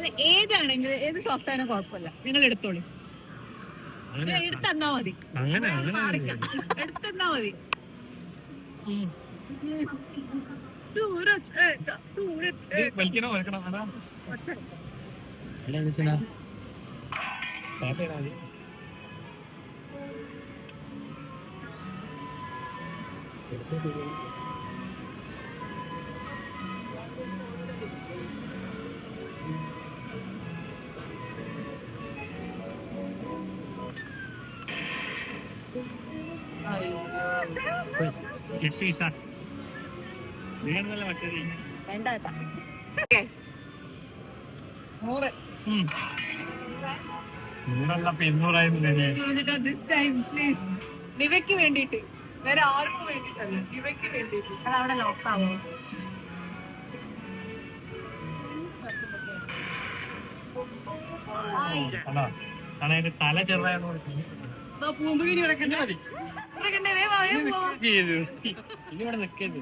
അല്ല ഏതാണെങ്കിലും ഏത് സോഫ്റ്റ് ആണെങ്കിലും കുഴപ്പമില്ല, നിങ്ങൾ എടുത്തോളൂ. എടുത്തന്നാ മതി, എടുത്തന്നാ മതി. സൂരജ് ദിവയ്ക്ക് വേണ്ടിട്ട്, വേറെ ആർക്കും വേണ്ടിട്ടല്ല, ദിവയ്ക്ക് വേണ്ടിട്ട്. അതവിടെ ലോക്കാവോ? തല ചെറുതായിട്ട് പൂമ്പുകിരി കിടക്കണ്ടേ, ഇനി ഇവിടെ നിൽക്കരുത്.